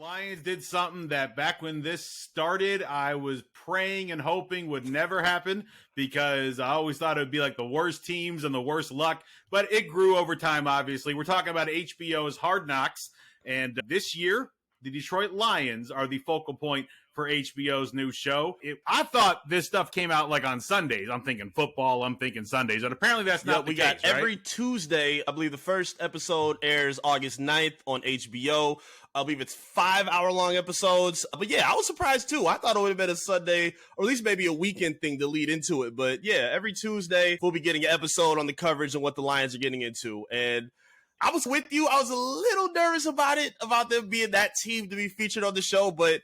Lions did something that back when this started, I was praying and hoping would never happen because I always thought it would be like the worst teams and the worst luck, but it grew over time, obviously. We're talking about HBO's Hard Knocks, and this year, the Detroit Lions are the focal point for HBO's new show. I thought this stuff came out like on Sundays. I'm thinking football, I'm thinking Sundays, but apparently that's not the case, right? We got every Tuesday. I believe the first episode airs August 9th on HBO. I believe it's 5-hour-long episodes. But yeah, I was surprised too. I thought it would have been a Sunday or at least maybe a weekend thing to lead into it. But yeah, every Tuesday we'll be getting an episode on the coverage and what the Lions are getting into. And I was with you. I was a little nervous about it, about them being that team to be featured on the show. But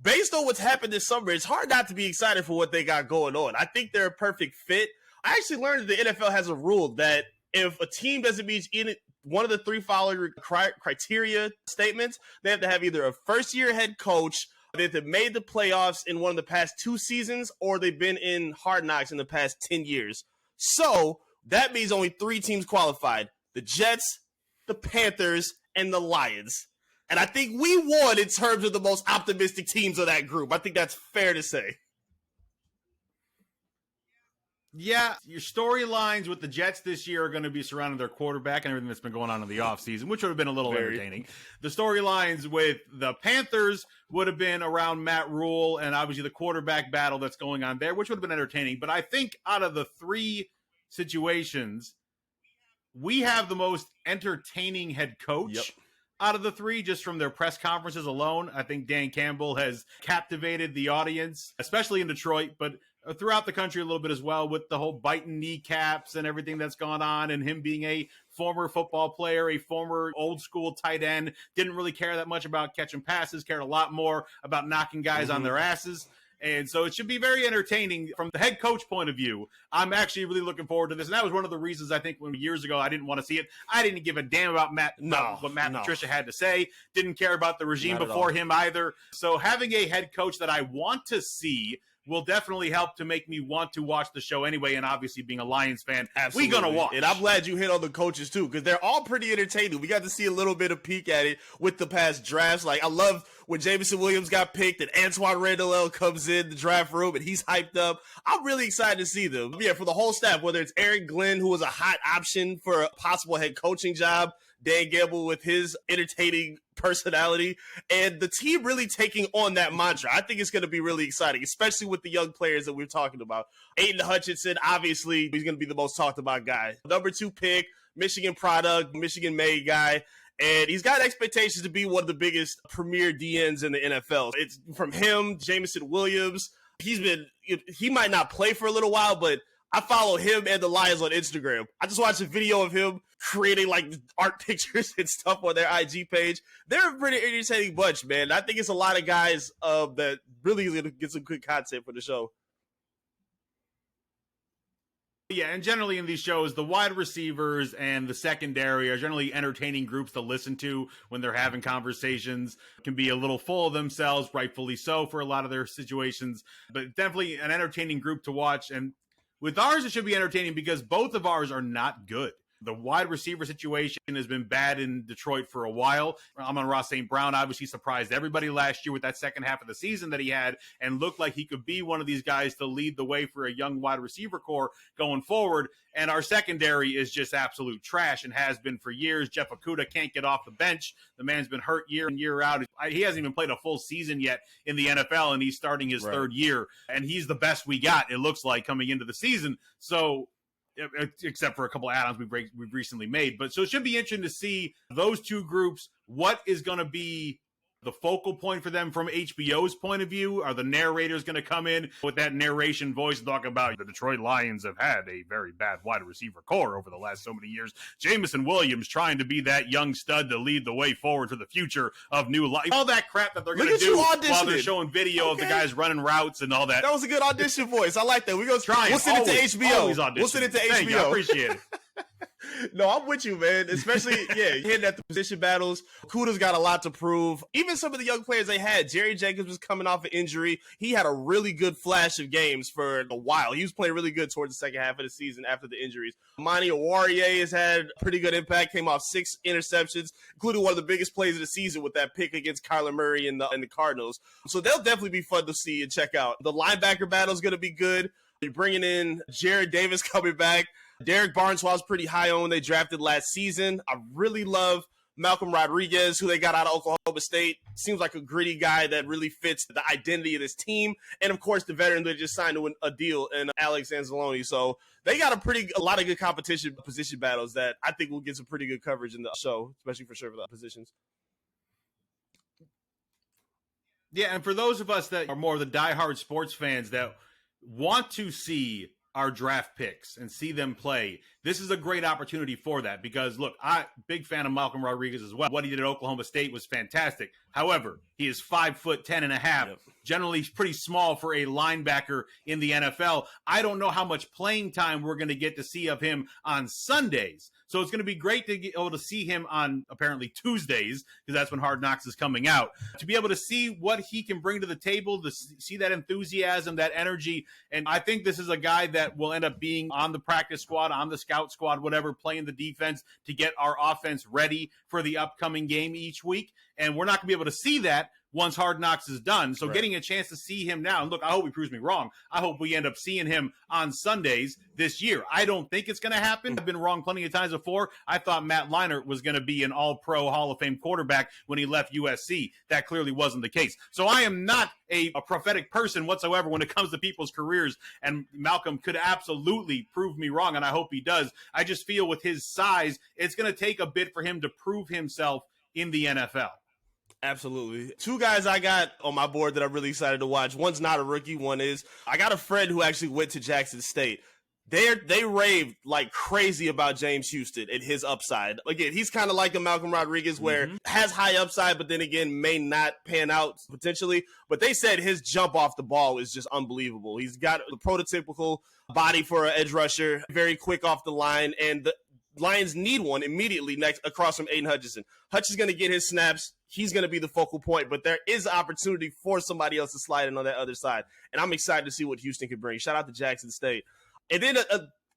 based on what's happened this summer, it's hard not to be excited for what they got going on. I think they're a perfect fit. I actually learned that the NFL has a rule that if a team doesn't meet one of the three following criteria statements, they have to have either a first-year head coach, they have to have made the playoffs in one of the past 2 seasons, or they've been in Hard Knocks in the past 10 years. So that means only 3 teams qualified: the Jets, the Panthers, and the Lions. And I think we won in terms of the most optimistic teams of that group. I think that's fair to say. Yeah, your storylines with the Jets this year are going to be surrounding their quarterback and everything that's been going on in the offseason, which would have been a little entertaining. The storylines with the Panthers would have been around Matt Rule and obviously the quarterback battle that's going on there, which would have been entertaining. But I think out of the 3 situations, we have the most entertaining head coach out of the 3, just from their press conferences alone. I think Dan Campbell has captivated the audience, especially in Detroit, but throughout the country a little bit as well, with the whole biting kneecaps and everything that's gone on, and him being a former football player, a former old school tight end, didn't really care that much about catching passes, cared a lot more about knocking guys on their asses. And so it should be very entertaining from the head coach point of view. I'm actually really looking forward to this. And that was one of the reasons I think when years ago I didn't want to see it. I didn't give a damn about what Matt Patricia had to say. Didn't care about the regime before him either. So having a head coach that I want to see will definitely help to make me want to watch the show anyway. And obviously being a Lions fan, we're going to watch. And I'm glad you hit on the coaches too, because they're all pretty entertaining. We got to see a little bit of peek at it with the past drafts. Like, I love when Jameson Williams got picked and Antoine Randall comes in the draft room and he's hyped up. I'm really excited to see them. Yeah, for the whole staff, whether it's Aaron Glenn, who was a hot option for a possible head coaching job, Dan Campbell with his entertaining personality, and the team really taking on that mantra. I think it's going to be really exciting, especially with the young players that we're talking about. Aiden Hutchinson, obviously, he's going to be the most talked about guy. Number 2 pick, Michigan product, Michigan made guy. And he's got expectations to be one of the biggest premier DNs in the NFL. It's from him, Jameson Williams. He might not play for a little while, but I follow him and the Lions on Instagram. I just watched a video of him creating like art pictures and stuff on their IG page. They're a pretty entertaining bunch, man. I think it's a lot of guys that really is going to get some good content for the show. Yeah, and generally in these shows, the wide receivers and the secondary are generally entertaining groups to listen to when they're having conversations. Can be a little full of themselves, rightfully so for a lot of their situations, but definitely an entertaining group to watch. And with ours, it should be entertaining because both of ours are not good. The wide receiver situation has been bad in Detroit for a while. Amon-Ra St. Brown obviously surprised everybody last year with that second half of the season that he had and looked like he could be one of these guys to lead the way for a young wide receiver core going forward. And our secondary is just absolute trash and has been for years. Jeff Okudah can't get off the bench. The man's been hurt year in, year out. He hasn't even played a full season yet in the NFL, and he's starting his third year. And he's the best we got, it looks like, coming into the season. So, except for a couple of add-ons we've recently made. But so it should be interesting to see those two groups. What is going to be the focal point for them from HBO's point of view? Are the narrators going to come in with that narration voice and talk about the Detroit Lions have had a very bad wide receiver core over the last so many years? Jameson Williams trying to be that young stud to lead the way forward to the future of new life. All that crap that they're going to do while they're showing video of the guys running routes and all that. That was a good audition voice. I like that. We'll send it to HBO. Always audition. We'll send it to HBO. I appreciate it. No, I'm with you, man. Especially, hitting at the position battles. Kuda's got a lot to prove. Even some of the young players they had. Jerry Jenkins was coming off an injury. He had a really good flash of games for a while. He was playing really good towards the second half of the season after the injuries. Monty Owarie has had a pretty good impact. Came off 6 interceptions, including one of the biggest plays of the season with that pick against Kyler Murray and the Cardinals. So they'll definitely be fun to see and check out. The linebacker battle is going to be good. You're bringing in Jared Davis coming back. Derek Barnes was pretty high on when they drafted last season. I really love Malcolm Rodriguez, who they got out of Oklahoma State. Seems like a gritty guy that really fits the identity of this team. And, of course, the veteran that just signed a deal in Alex Anzalone. So they got a lot of good competition position battles that I think will get some pretty good coverage in the show, especially for sure for the positions. Yeah, and for those of us that are more of the diehard sports fans that want to see our draft picks and see them play, this is a great opportunity for that because, look, big fan of Malcolm Rodriguez as well. What he did at Oklahoma State was fantastic. However, he is 5'10" and a half, generally pretty small for a linebacker in the NFL. I don't know how much playing time we're going to get to see of him on Sundays. So it's going to be great to get able to see him on apparently Tuesdays, because that's when Hard Knocks is coming out, to be able to see what he can bring to the table, to see that enthusiasm, that energy. And I think this is a guy that will end up being on the practice squad, on the scout squad, whatever, playing the defense to get our offense ready for the upcoming game each week. And we're not going to be able to see that once Hard Knocks is done. So getting a chance to see him now, and look, I hope he proves me wrong. I hope we end up seeing him on Sundays this year. I don't think it's going to happen. I've been wrong plenty of times before. I thought Matt Leinart was going to be an all-pro Hall of Fame quarterback when he left USC. That clearly wasn't the case. So I am not a prophetic person whatsoever when it comes to people's careers, and Malcolm could absolutely prove me wrong, and I hope he does. I just feel with his size, it's going to take a bit for him to prove himself in the NFL. Absolutely. 2 guys I got on my board that I'm really excited to watch. One's not a rookie. One is. I got a friend who actually went to Jackson State. They raved like crazy about James Houston and his upside. Again, he's kind of like a Malcolm Rodriguez where has high upside, but then again, may not pan out potentially. But they said his jump off the ball is just unbelievable. He's got the prototypical body for an edge rusher, very quick off the line, and the Lions need one immediately next across from Aiden Hutchinson. Hutchinson's going to get his snaps. He's going to be the focal point, but there is opportunity for somebody else to slide in on that other side. And I'm excited to see what Houston can bring. Shout out to Jackson State. And then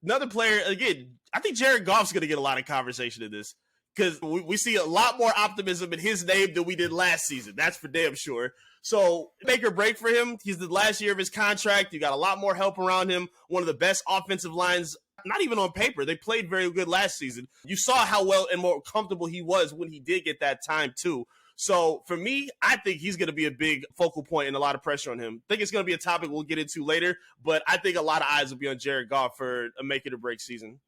another player, again, I think Jared Goff's going to get a lot of conversation in this because we see a lot more optimism in his name than we did last season. That's for damn sure. So make or break for him. He's the last year of his contract. You got a lot more help around him. One of the best offensive lines, not even on paper. They played very good last season. You saw how well and more comfortable he was when he did get that time too. So for me, I think he's going to be a big focal point and a lot of pressure on him. I think it's going to be a topic we'll get into later, but I think a lot of eyes will be on Jared Goff for a make it or break season.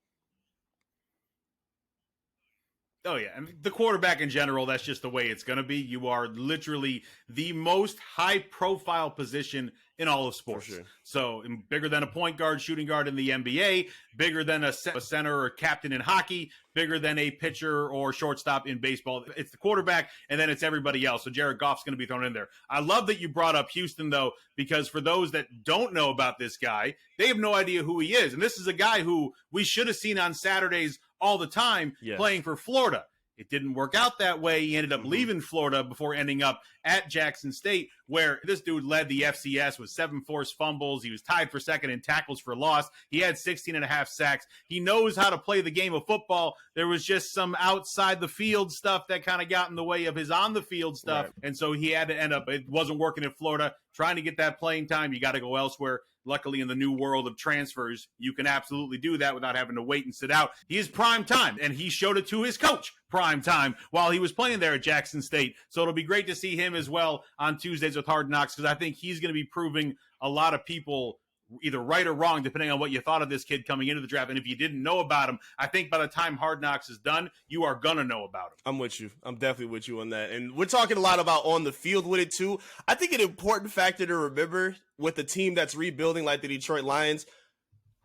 Oh, yeah. And the quarterback in general, that's just the way it's going to be. You are literally the most high-profile position in all of sports. Sure. So bigger than a point guard, shooting guard in the NBA, bigger than a center or captain in hockey, bigger than a pitcher or shortstop in baseball. It's the quarterback, and then it's everybody else. So Jared Goff's going to be thrown in there. I love that you brought up Houston, though, because for those that don't know about this guy, they have no idea who he is. And this is a guy who we should have seen on Saturdays all the time playing for Florida. It didn't work out that way. He ended up leaving Florida before ending up at Jackson State, where this dude led the FCS with 7 forced fumbles. He was tied for second in tackles for loss. He had 16 and a half sacks. He knows how to play the game of football. There was just some outside the field stuff that kind of got in the way of his on the field stuff. Right. And so he had to end up, it wasn't working in Florida. Trying to get that playing time, you got to go elsewhere. Luckily, in the new world of transfers, you can absolutely do that without having to wait and sit out. He is prime time, and he showed it to his coach prime time while he was playing there at Jackson State. So it'll be great to see him as well on Tuesdays with Hard Knocks, because I think he's going to be proving a lot of people either right or wrong, depending on what you thought of this kid coming into the draft. And if you didn't know about him, I think by the time Hard Knocks is done, you are going to know about him. I'm with you. I'm definitely with you on that. And we're talking a lot about on the field with it too. I think an important factor to remember with a team that's rebuilding like the Detroit Lions,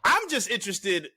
I'm just interested.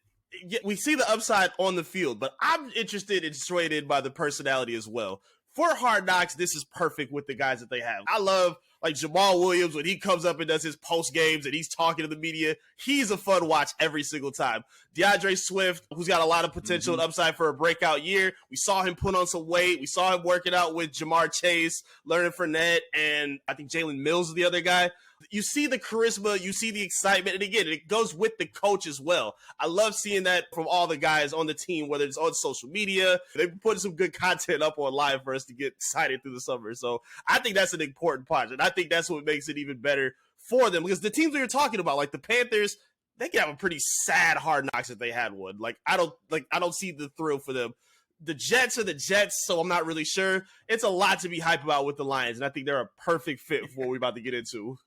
We see the upside on the field, but I'm interested and swayed in by the personality as well. for Hard Knocks, this is perfect with the guys that they have. I love like Jamal Williams when he comes up and does his post games and he's talking to the media. He's a fun watch every single time. DeAndre Swift, who's got a lot of potential and upside for a breakout year. We saw him put on some weight. We saw him working out with Jamar Chase, learning Fournette, and I think Jalen Mills is the other guy. You see the charisma, you see the excitement, and again, it goes with the coach as well. I love seeing that from all the guys on the team, whether it's on social media. They've put some good content up online for us to get excited through the summer. So I think that's an important part, and I think that's what makes it even better for them, because the teams we were talking about, like the Panthers, they could have a pretty sad Hard Knocks if they had one. I don't see the thrill for them. The Jets are the Jets, so I'm not really sure. It's a lot to be hype about with the Lions, and I think they're a perfect fit for what we're about to get into.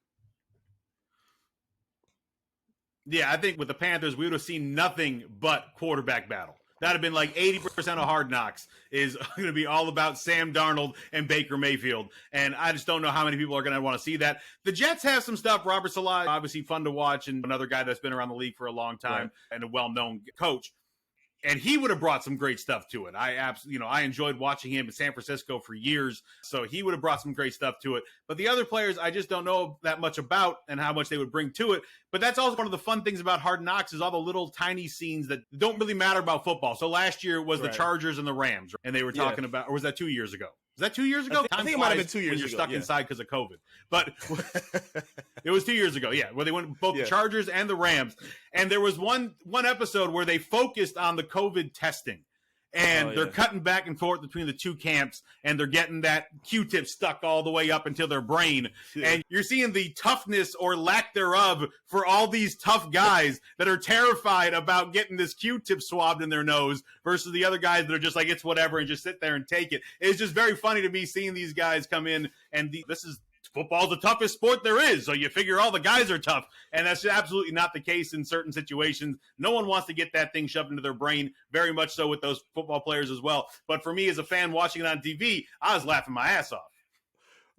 Yeah, I think with the Panthers, we would have seen nothing but quarterback battle. That would have been like 80% of Hard Knocks is going to be all about Sam Darnold and Baker Mayfield. And I just don't know how many people are going to want to see that. The Jets have some stuff. Robert Saleh, obviously fun to watch, and another guy that's been around the league for a long time and a well-known coach. And he would have brought some great stuff to it. I enjoyed watching him in San Francisco for years. So he would have brought some great stuff to it. But the other players, I just don't know that much about and how much they would bring to it. But that's also one of the fun things about Hard Knocks is all the little tiny scenes that don't really matter about football. So last year was the Chargers and the Rams. And they were talking about, or was that 2 years ago? Was that 2 years ago? I think it might have been 2 years when you're ago. stuck inside because of COVID. But it was 2 years ago, where they went both the Chargers and the Rams. And there was one episode where they focused on the COVID testing. And they're cutting back and forth between the two camps, and they're getting that Q-tip stuck all the way up into their brain. Yeah. And you're seeing the toughness or lack thereof for all these tough guys that are terrified about getting this Q-tip swabbed in their nose versus the other guys that are just like, it's whatever, and just sit there and take it. It's just very funny to me seeing these guys come in, and football's the toughest sport there is, so you figure all the guys are tough, and that's absolutely not the case in certain situations. No one wants to get that thing shoved into their brain, very much so with those football players as well. But for me as a fan watching it on TV, I was laughing my ass off.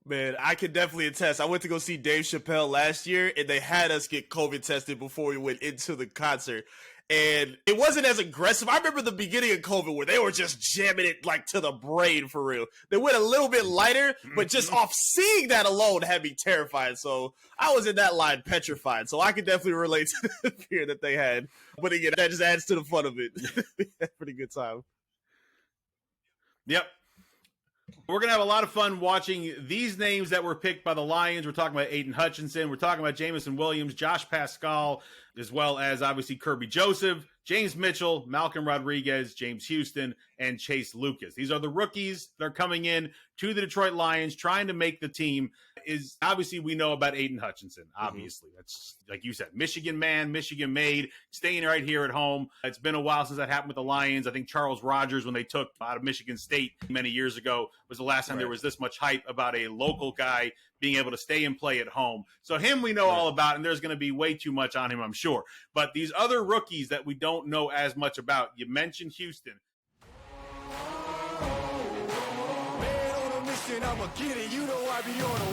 Man, I can definitely attest. I went to go see Dave Chappelle last year, and they had us get COVID tested before we went into the concert. And it wasn't as aggressive. I remember the beginning of COVID where they were just jamming it like to the brain for real. They went a little bit lighter, but just off seeing that alone had me terrified. So I was in that line petrified. So I can definitely relate to the fear that they had. But again, that just adds to the fun of it. Pretty good time. Yep. We're going to have a lot of fun watching these names that were picked by the Lions. We're talking about Aiden Hutchinson. We're talking about Jamison Williams, Josh Pascal, as well as obviously Kirby Joseph, James Mitchell, Malcolm Rodriguez, James Houston, and Chase Lucas. These are the rookies that are coming in to the Detroit Lions, trying to make the team. Is obviously we know about Aiden Hutchinson. Obviously, that's like you said, Michigan man, Michigan made, staying right here at home. It's been a while since that happened with the Lions. I think Charles Rogers, when they took out of Michigan State many years ago, was the last time there was this much hype about a local guy being able to stay and play at home. So him we know all about, and there's going to be way too much on him, I'm sure. But these other rookies that we don't know as much about, you mentioned Houston. Man on a mission, I'ma get it. You know I be on a